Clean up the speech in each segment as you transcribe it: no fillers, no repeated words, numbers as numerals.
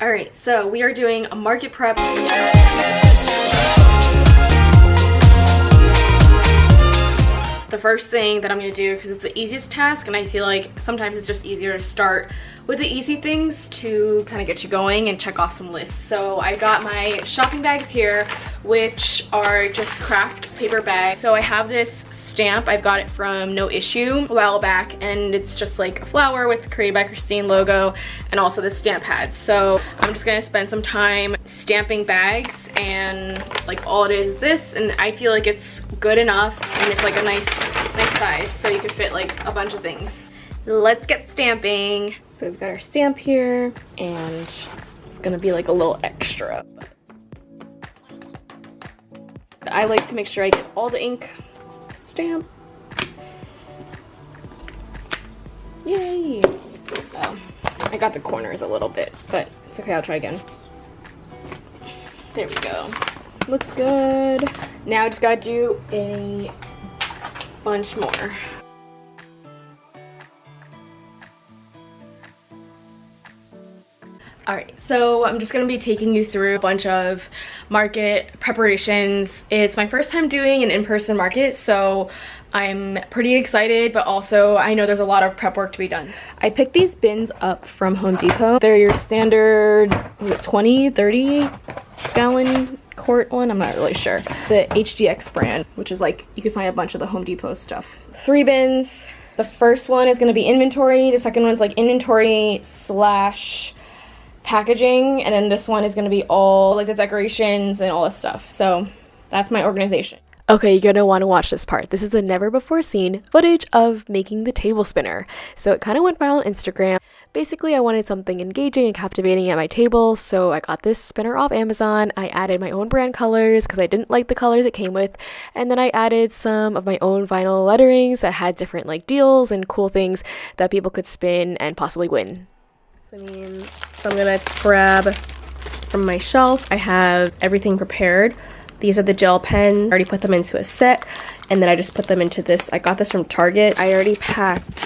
All right, so we are doing a market prep. The first thing that I'm gonna do, because it's the easiest task, and I feel like sometimes it's just easier to start with the easy things to kind of get you going and check off some lists. So I got my shopping bags here, which are just craft paper bags. So I have this stamp. I've got it from No Issue a while back, and it's just like a flower with Created by Christine logo and also the stamp pad. So I'm just gonna spend some time stamping bags, and like all it is this, and I feel like it's good enough, and it's like a nice size, so you can fit like a bunch of things. Let's get stamping. So we've got our stamp here, and it's gonna be like a little extra. I like to make sure I get all the ink. Stamp. Yay! Oh, I got the corners a little bit, but it's okay, I'll try again. There we go. Looks good. Now I just gotta do a bunch more. Alright, so I'm just going to be taking you through a bunch of market preparations. It's my first time doing an in-person market, so I'm pretty excited, but also I know there's a lot of prep work to be done. I picked these bins up from Home Depot. They're your standard 20, 30 gallon quart one, I'm not really sure. The HDX brand, which is like, you can find a bunch of the Home Depot stuff. 3 bins. The first one is going to be inventory. The second one's like inventory / packaging, and then this one is going to be all like the decorations and all this stuff. So that's my organization. Okay, you're gonna want to watch this part. This is the never before seen footage of making the table spinner. So it kind of went viral on Instagram. Basically, I wanted something engaging and captivating at my table, so I got this spinner off Amazon. I added my own brand colors because I didn't like the colors it came with, and then I added some of my own vinyl letterings that had different like deals and cool things that people could spin and possibly win. So I'm gonna grab from my shelf. I have everything prepared. These are the gel pens. I already put them into a set, and then I just put them into this. I got this from Target. I already packed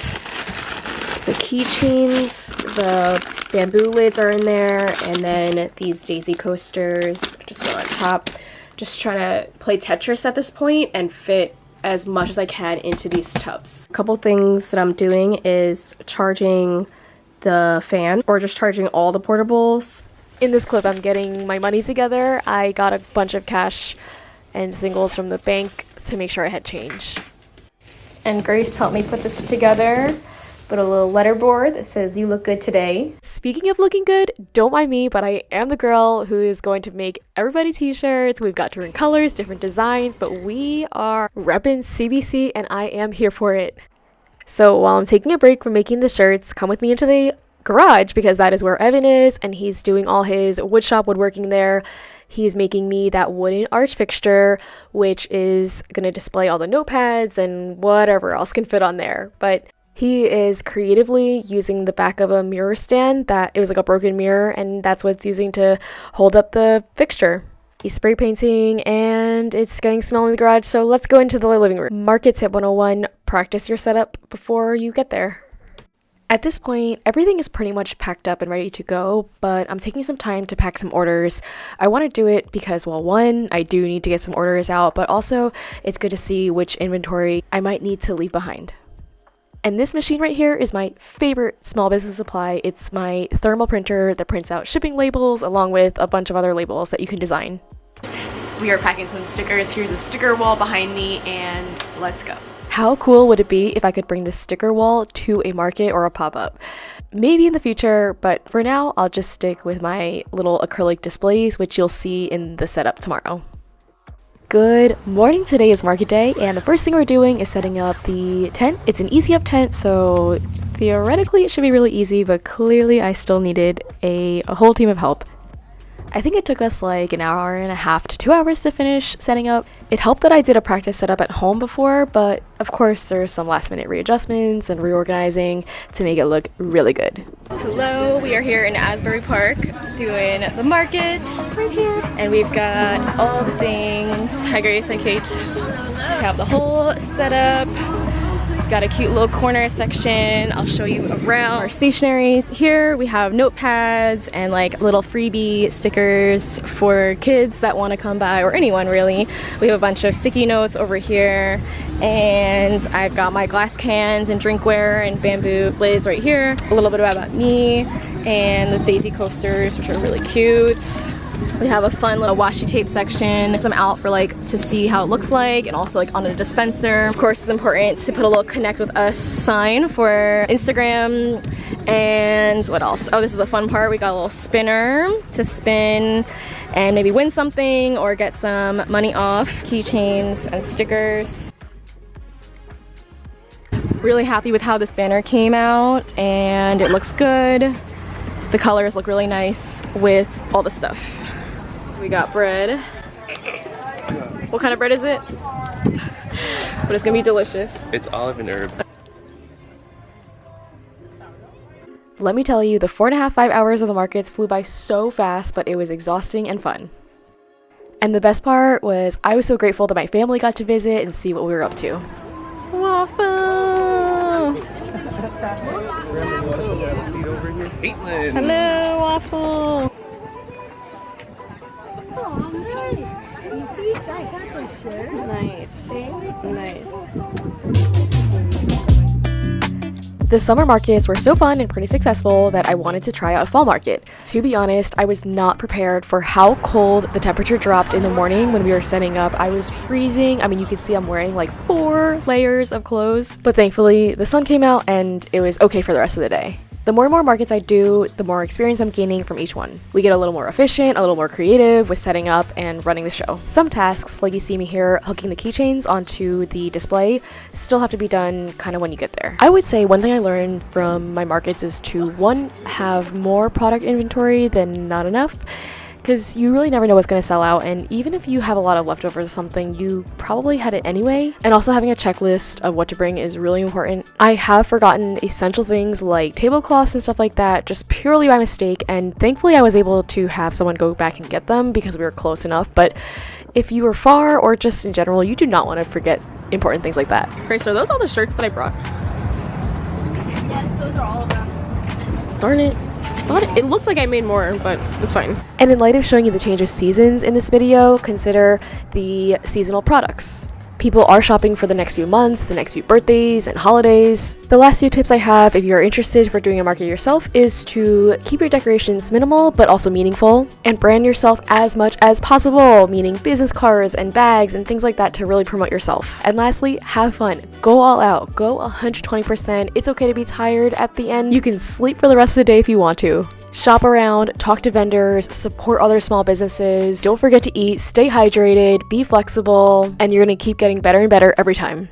the keychains. The bamboo lids are in there, and then these daisy coasters just go on top. Just trying to play Tetris at this point and fit as much as I can into these tubs. A couple things that I'm doing is charging the fan, or just charging all the portables. In this clip, I'm getting my money together. I got a bunch of cash and singles from the bank to make sure I had change. And Grace helped me put this together. Put a little letterboard that says, "You look good today." Speaking of looking good, don't mind me, but I am the girl who is going to make everybody t-shirts. We've got different colors, different designs, but we are repping CBC, and I am here for it. So while I'm taking a break from making the shirts, come with me into the garage, because that is where Evan is, and he's doing all his woodshop woodworking there. He's making me that wooden arch fixture, which is going to display all the notepads and whatever else can fit on there. But he is creatively using the back of a mirror stand that it was like a broken mirror, and that's what it's using to hold up the fixture. He's spray painting, and it's getting smelly in the garage, so let's go into the living room. Market tip 101, practice your setup before you get there. At this point, everything is pretty much packed up and ready to go, but I'm taking some time to pack some orders. I want to do it because, well, one, I do need to get some orders out, but also it's good to see which inventory I might need to leave behind. And this machine right here is my favorite small business supply. It's my thermal printer that prints out shipping labels along with a bunch of other labels that you can design. We are packing some stickers. Here's a sticker wall behind me, and let's go. How cool would it be if I could bring this sticker wall to a market or a pop-up? Maybe in the future, but for now, I'll just stick with my little acrylic displays, which you'll see in the setup tomorrow. Good morning. Today is market day, and the first thing we're doing is setting up the tent. It's an easy up tent, so theoretically it should be really easy, but clearly I still needed a whole team of help. I think it took us like an hour and a half to 2 hours to finish setting up. It helped that I did a practice setup at home before, but of course there's some last minute readjustments and reorganizing to make it look really good. Hello, we are here in Asbury Park doing the market right here, and we've got all the things. Hi Grace and Kate. We have the whole setup. got a cute little corner section. I'll show you around our stationaries. Here we have notepads and like little freebie stickers for kids that want to come by, or anyone really. We have a bunch of sticky notes over here, and I've got my glass cans and drinkware and bamboo lids right here. A little bit about me and the daisy coasters, which are really cute. We have a fun little washi tape section. I'm out for like to see how it looks like, and also like on a dispenser. Of course, it's important to put a little connect with us sign for Instagram. And what else? Oh, this is a fun part. We got a little spinner to spin and maybe win something or get some money off. Keychains and stickers. Really happy with how this banner came out, and it looks good. The colors look really nice with all the stuff. We got bread. What kind of bread is it? But it's gonna be delicious. It's olive and herb. Let me tell you, the 4.5 hours of the markets flew by so fast, but it was exhausting and fun. And the best part was I was so grateful that my family got to visit and see what we were up to. Waffle! Hello, Waffle! Oh, nice. You see, I got the shirt. Nice. Nice. The summer markets were so fun and pretty successful that I wanted to try out a fall market. To be honest, I was not prepared for how cold the temperature dropped in the morning when we were setting up. I was freezing. I mean, you can see I'm wearing like 4 layers of clothes, but thankfully the sun came out and it was okay for the rest of the day. The more and more markets I do, the more experience I'm gaining from each one. We get a little more efficient, a little more creative with setting up and running the show. Some tasks, like you see me here hooking the keychains onto the display, still have to be done kind of when you get there. I would say one thing I learned from my markets is to, one, have more product inventory than not enough, because you really never know what's going to sell out, and even if you have a lot of leftovers or something, you probably had it anyway. And also having a checklist of what to bring is really important. I have forgotten essential things like tablecloths and stuff like that just purely by mistake, and thankfully I was able to have someone go back and get them because we were close enough. But if you were far, or just in general, you do not want to forget important things like that. Okay, so are those all the shirts that I brought? Yes, those are all of them. Darn it. I thought it looked like I made more, but it's fine. And in light of showing you the change of seasons in this video, consider the seasonal products. People are shopping for the next few months, the next few birthdays and holidays. The last few tips I have, if you're interested for doing a market yourself, is to keep your decorations minimal but also meaningful, and brand yourself as much as possible, meaning business cards and bags and things like that to really promote yourself. And lastly, have fun. Go all out. Go 120%. It's okay to be tired at the end. You can sleep for the rest of the day if you want to. Shop around, talk to vendors, support other small businesses. Don't forget to eat, stay hydrated, be flexible, and you're gonna keep getting better and better every time.